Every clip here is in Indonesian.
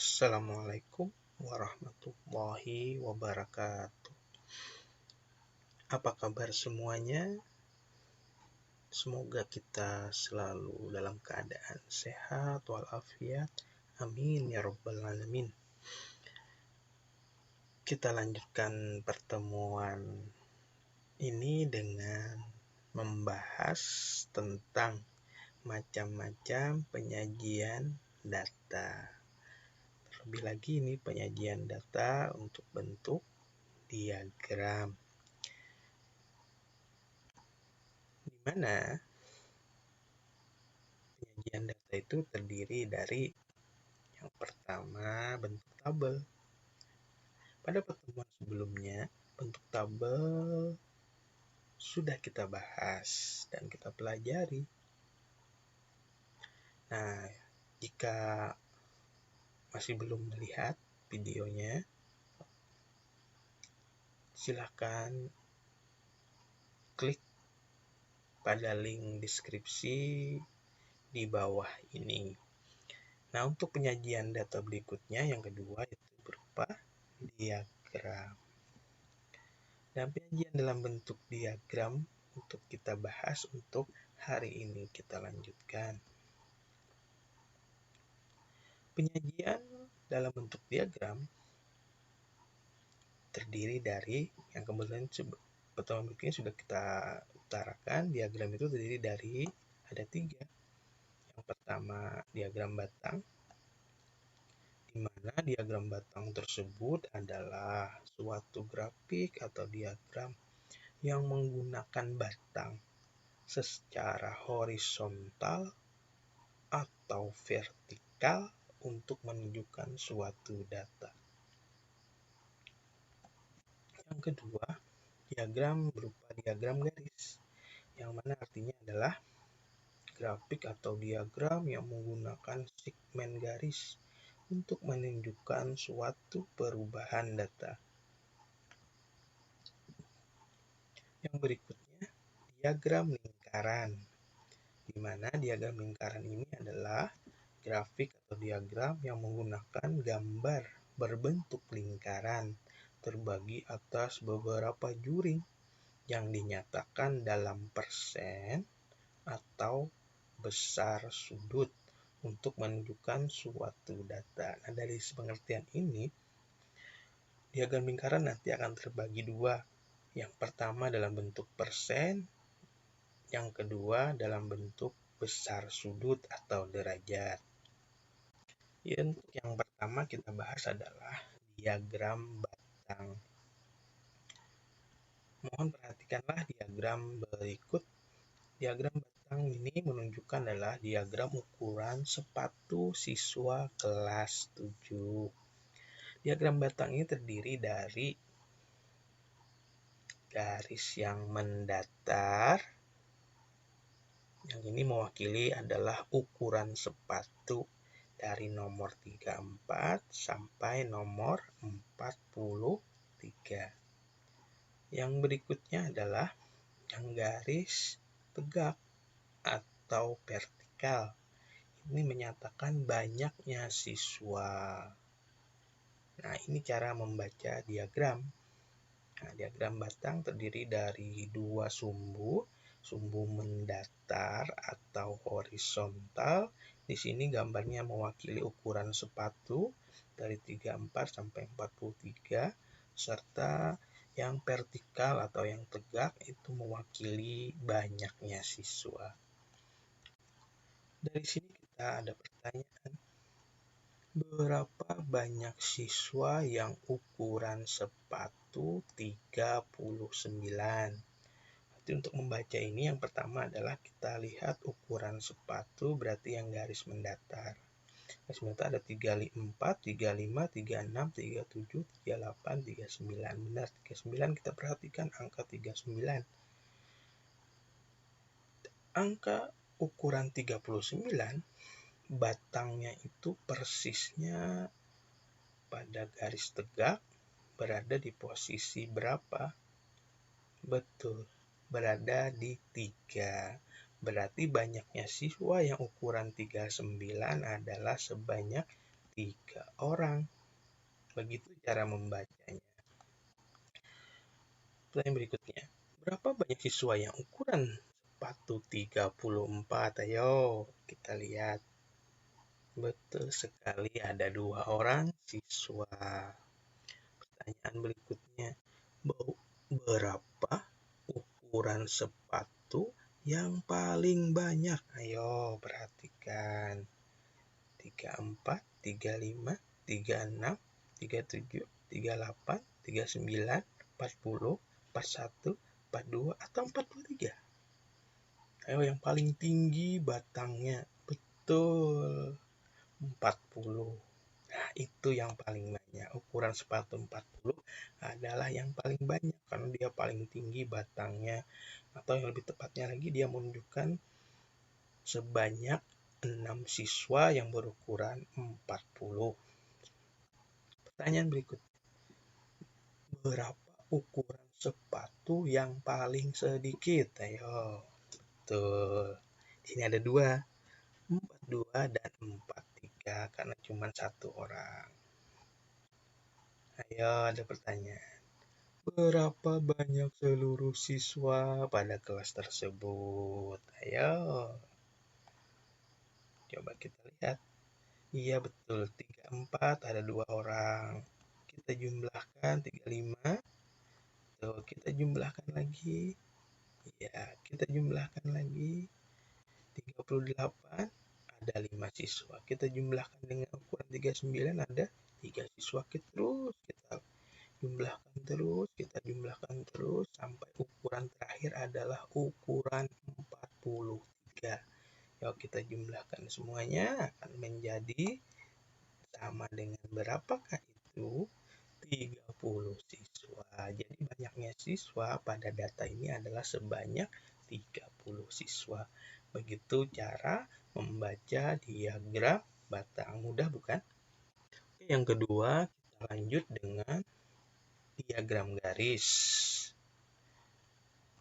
Assalamualaikum warahmatullahi wabarakatuh. Apa kabar semuanya? Semoga kita selalu dalam keadaan sehat walafiat. Amin ya rabbal alamin. Kita lanjutkan pertemuan ini dengan membahas tentang macam-macam penyajian data. Terlebih lagi ini penyajian data untuk bentuk diagram, di mana penyajian data itu terdiri dari yang pertama bentuk tabel. Pada pertemuan sebelumnya, bentuk tabel sudah kita bahas dan kita pelajari. Nah, jika masih belum melihat videonya, silahkan klik pada link deskripsi di bawah ini. Nah, untuk penyajian data berikutnya yang kedua yaitu berupa diagram. Dan penyajian dalam bentuk diagram untuk kita bahas untuk hari ini kita lanjutkan. Penyajian dalam bentuk diagram terdiri dari yang kebetulan pertemuan berikutnya sudah kita utarakan. Diagram itu terdiri dari ada 3. Yang pertama diagram batang, di mana diagram batang tersebut adalah suatu grafik atau diagram yang menggunakan batang secara horizontal atau vertikal untuk menunjukkan suatu data. Yang kedua, diagram berupa diagram garis, yang mana artinya adalah grafik atau diagram yang menggunakan segmen garis untuk menunjukkan suatu perubahan data. Yang berikutnya, diagram lingkaran, di mana diagram lingkaran ini adalah grafik atau diagram yang menggunakan gambar berbentuk lingkaran terbagi atas beberapa juring yang dinyatakan dalam persen atau besar sudut untuk menunjukkan suatu data. Nah, dari pengertian ini, diagram lingkaran nanti akan terbagi 2. Yang pertama dalam bentuk persen, yang kedua dalam bentuk besar sudut atau derajat. Untuk yang pertama kita bahas adalah diagram batang. Mohon perhatikanlah diagram berikut. Diagram batang ini menunjukkan adalah diagram ukuran sepatu siswa kelas 7. Diagram batang ini terdiri dari garis yang mendatar. Yang ini mewakili adalah ukuran sepatu dari nomor 34 sampai nomor 43. Yang berikutnya adalah yang garis tegak atau vertikal. Ini menyatakan banyaknya siswa. Nah, ini cara membaca diagram. Nah, diagram batang terdiri dari 2 sumbu mendatar atau horizontal. Di sini gambarnya mewakili ukuran sepatu dari 34 sampai 43, serta yang vertikal atau yang tegak itu mewakili banyaknya siswa. Dari sini kita ada pertanyaan, berapa banyak siswa yang ukuran sepatu 39? Untuk membaca ini yang pertama adalah kita lihat ukuran sepatu berarti yang garis mendatar. Garis mendatar ada 34, 35, 36, 37, 38, 39. Benar, 39 kita perhatikan angka 39. Angka ukuran 39 batangnya itu persisnya pada garis tegak berada di posisi berapa? Betul, berada di 3. Berarti banyaknya siswa yang ukuran 39 adalah sebanyak 3 orang. Begitu cara membacanya. Pertanyaan berikutnya. Berapa banyak siswa yang ukuran sepatu 34? Ayo kita lihat. Betul sekali, ada 2 orang siswa. Pertanyaan berikutnya. Berapa ukuran sepatu yang paling banyak? Ayo perhatikan. 34, 35, 36, 37, 38, 39, 40, 41, 42, atau 43? Ayo yang paling tinggi batangnya. Betul, 40. Nah, itu yang paling banyak. Ukuran sepatu 40 adalah yang paling banyak karena dia paling tinggi batangnya. Atau yang lebih tepatnya lagi, dia menunjukkan sebanyak 6 siswa yang berukuran 40. Pertanyaan berikutnya. Berapa ukuran sepatu yang paling sedikit? Ayo. Tuh. Di sini ada 2. 42 dan 43 karena cuma 1 orang. Ayo, ada pertanyaan. Berapa banyak seluruh siswa pada kelas tersebut? Ayo. Coba kita lihat. Iya betul, 34 ada 2 orang. Kita jumlahkan 35. Tuh, kita jumlahkan lagi. Ya, kita jumlahkan lagi. 38 ada 5 siswa. Kita jumlahkan dengan ukuran 39 ada 3 siswa. Terus kita jumlahkan terus sampai ukuran terakhir adalah ukuran 43. Yuk kita jumlahkan semuanya akan menjadi sama dengan berapakah itu? 30 siswa. Jadi banyaknya siswa pada data ini adalah sebanyak 30 siswa. Begitu cara membaca diagram batang. Mudah bukan? Yang kedua, kita lanjut dengan diagram garis.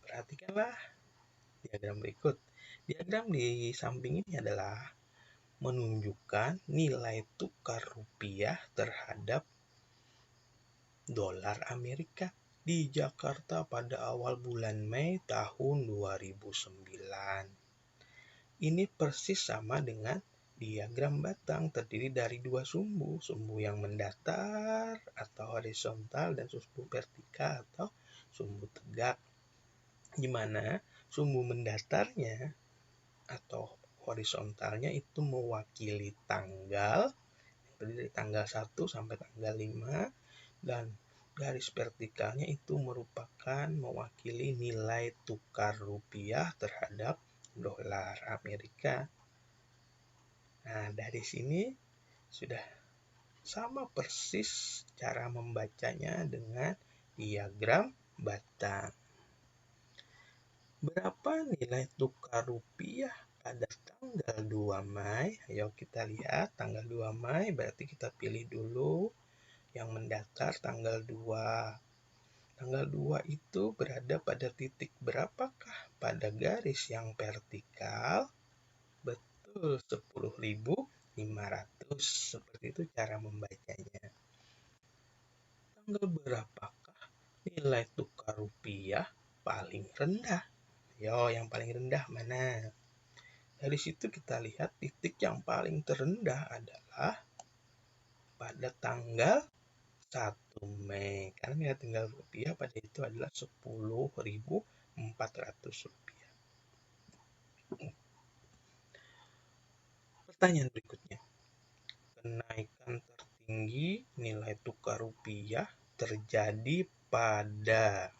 Perhatikanlah diagram berikut. Diagram di samping ini adalah menunjukkan nilai tukar rupiah terhadap dolar Amerika di Jakarta pada awal bulan Mei tahun 2009. Ini persis sama dengan diagram batang, terdiri dari 2 sumbu, sumbu yang mendatar atau horizontal dan sumbu vertikal atau sumbu tegak. Di mana sumbu mendatarnya atau horizontalnya itu mewakili tanggal, dari tanggal 1 sampai tanggal 5, dan garis vertikalnya itu merupakan mewakili nilai tukar rupiah terhadap dolar Amerika. Nah, dari sini sudah sama persis cara membacanya dengan diagram batang. Berapa nilai tukar rupiah pada tanggal 2 Mei? Ayo kita lihat, tanggal 2 Mei berarti kita pilih dulu yang mendatar tanggal 2. Tanggal 2 itu berada pada titik berapakah? Pada garis yang vertikal. Betul, 10.500. Seperti itu cara membacanya. Tanggal berapakah nilai tukar rupiah paling rendah? Yo, yang paling rendah mana? Dari situ kita lihat titik yang paling terendah adalah pada tanggal 1 Mei. Karena nilai tukar rupiah pada itu adalah 10.400 rupiah. Pertanyaan berikutnya. Kenaikan tertinggi nilai tukar rupiah terjadi pada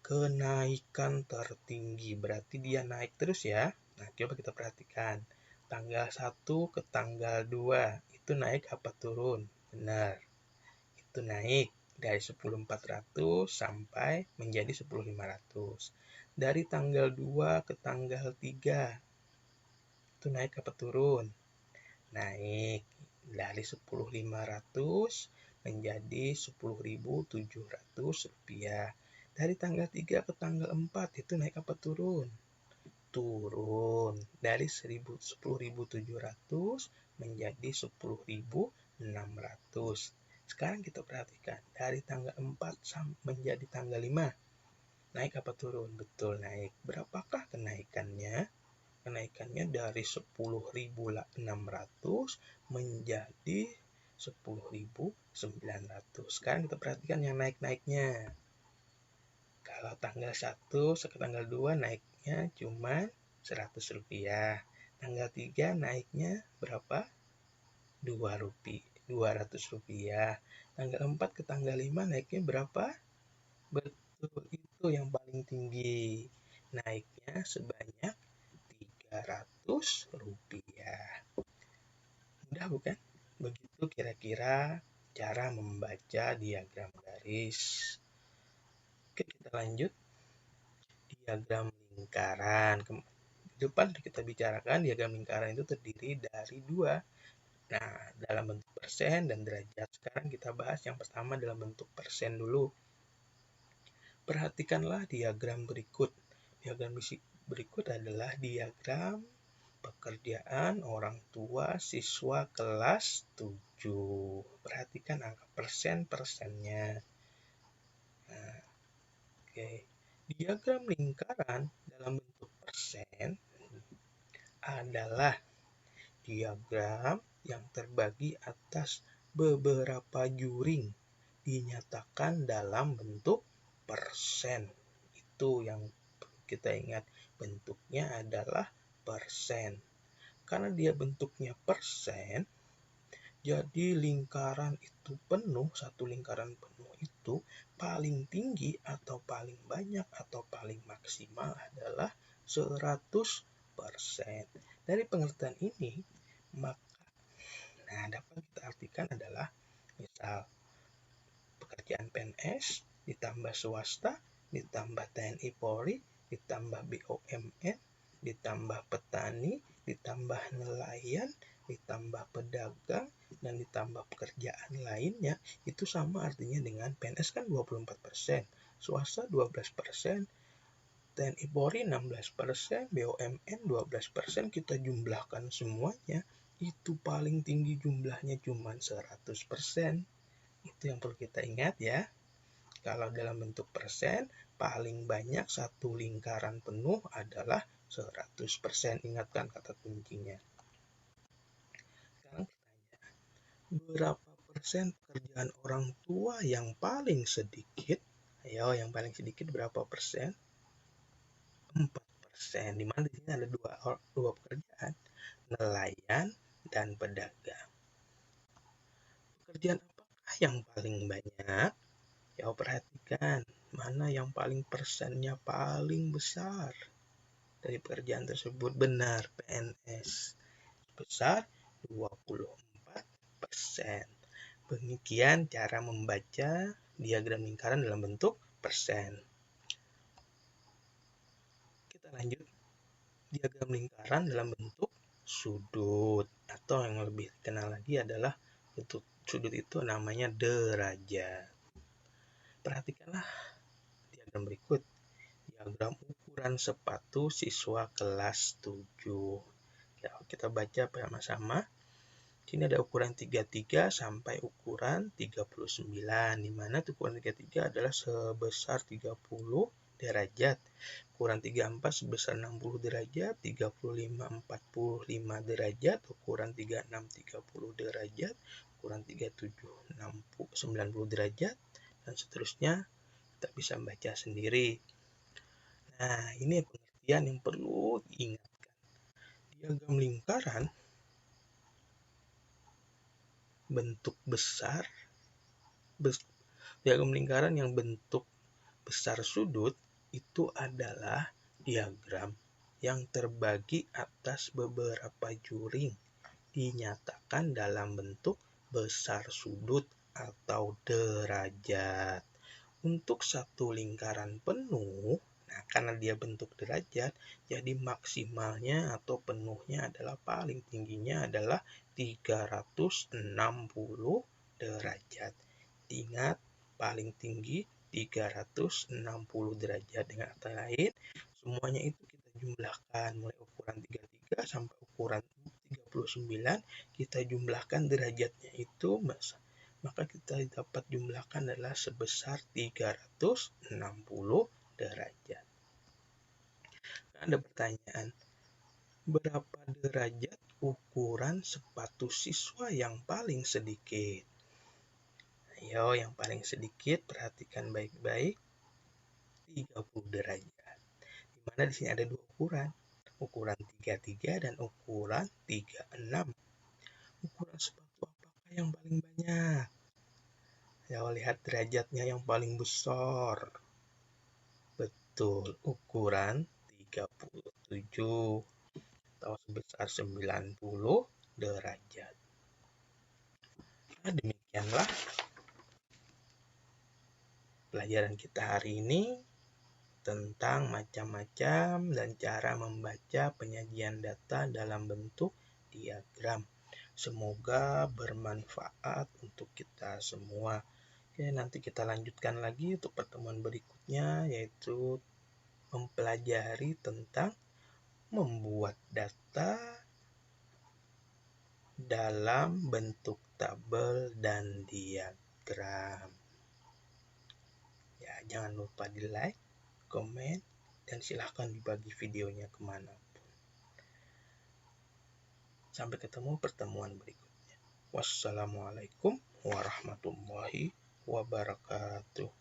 kenaikan tertinggi berarti dia naik terus ya. Nah, coba kita perhatikan. Tanggal 1 ke tanggal 2 itu naik apa turun? Benar. Itu naik dari 10.400 sampai menjadi 10.500. Dari tanggal 2 ke tanggal 3 itu naik apa turun? Naik dari 10.500 menjadi 10.700 rupiah. Dari tanggal 3 ke tanggal 4 itu naik apa turun? turun dari 10.700 menjadi 10.600. Sekarang kita perhatikan dari tanggal 4 menjadi tanggal 5. Naik apa turun? Betul, naik. Berapakah kenaikannya? Kenaikannya dari 10.600 menjadi 10.900. Sekarang kita perhatikan yang naik-naiknya. Kalau tanggal 1 ke tanggal 2 naiknya cuma Rp100. Tanggal 3 naiknya berapa? Rp200. Tanggal 4 ke tanggal 5 naiknya berapa? Betul, itu yang paling tinggi. Naiknya sebanyak Rp300. Mudah bukan? Begitu kira-kira cara membaca diagram garis. Oke, kita lanjut. Diagram lingkaran. Di depan kita bicarakan diagram lingkaran itu terdiri dari dua. Nah, dalam bentuk persen dan derajat. Sekarang kita bahas yang pertama dalam bentuk persen dulu. Perhatikanlah diagram berikut. Diagram berikut adalah diagram pekerjaan orang tua siswa kelas 7. Perhatikan angka persen-persennya. Nah, oke. Diagram lingkaran dalam bentuk persen adalah diagram yang terbagi atas beberapa juring dinyatakan dalam bentuk persen. Itu yang kita ingat, bentuknya adalah persen. Karena dia bentuknya persen, jadi lingkaran itu penuh, satu lingkaran penuh itu paling tinggi atau paling banyak atau paling maksimal adalah 100%. Dari pengertian ini, maka dapat kita artikan adalah misal pekerjaan PNS ditambah swasta, ditambah TNI Polri, ditambah BUMN, ditambah petani, ditambah nelayan, ditambah pedagang, dan ditambah pekerjaan lainnya, itu sama artinya dengan PNS kan 24%, swasta 12%, TNI Polri 16%, BUMN 12%, kita jumlahkan semuanya, itu paling tinggi jumlahnya cuma 100%. Itu yang perlu kita ingat ya. Kalau dalam bentuk persen, paling banyak satu lingkaran penuh adalah 100%. Ingatkan kata kuncinya. Sekarang pertanyaan, berapa persen pekerjaan orang tua yang paling sedikit? Ayo, yang paling sedikit berapa persen? 4%. Di mana di sini ada dua pekerjaan, nelayan dan pedagang. Pekerjaan apakah yang paling banyak? Ya, perhatikan mana yang paling persennya paling besar dari pekerjaan tersebut. Benar, PNS sebesar 24%. Demikian cara membaca diagram lingkaran dalam bentuk persen. Kita lanjut. Diagram lingkaran dalam bentuk sudut, atau yang lebih dikenal lagi adalah bentuk sudut itu namanya derajat. Perhatikanlah diagram berikut. Diagram ukuran sepatu siswa kelas 7. Ya, kita baca bersama-sama. Sini ada ukuran 33 sampai ukuran 39, di mana ukuran 33 adalah sebesar 30 derajat, ukuran 34 sebesar 60 derajat, 35 45 derajat, ukuran 36 30 derajat, ukuran 37 90 derajat, dan seterusnya. Kita bisa membaca sendiri. Nah, ini pengertian yang perlu diingatkan. Diagram lingkaran bentuk besar, diagram lingkaran yang bentuk besar sudut itu adalah diagram yang terbagi atas beberapa juring dinyatakan dalam bentuk besar sudut atau derajat. Untuk satu lingkaran penuh, karena dia bentuk derajat, jadi maksimalnya atau penuhnya adalah paling tingginya adalah 360 derajat. Ingat, paling tinggi 360 derajat. Dengan kata lain, semuanya itu kita jumlahkan mulai ukuran 33 sampai ukuran 39, kita jumlahkan derajatnya itu, maka kita dapat jumlahkan adalah sebesar 360 derajat. Nah, ada pertanyaan, berapa derajat ukuran sepatu siswa yang paling sedikit? Ayo, yang paling sedikit perhatikan baik-baik, 30 derajat. Dimana di sini ada dua ukuran 33 dan ukuran 36. Ukuran sepatu apakah yang paling banyak? Ya, lihat derajatnya yang paling besar. Betul, ukuran 37 atau sebesar 90 derajat. Nah, demikianlah pelajaran kita hari ini tentang macam-macam dan cara membaca penyajian data dalam bentuk diagram. Semoga bermanfaat untuk kita semua. Oke, nanti kita lanjutkan lagi untuk pertemuan berikutnya, yaitu mempelajari tentang membuat data dalam bentuk tabel dan diagram. Ya, jangan lupa di like, komen, dan silahkan dibagi videonya kemanapun. Sampai ketemu pertemuan berikutnya. Wassalamualaikum warahmatullahi wabarakatuh.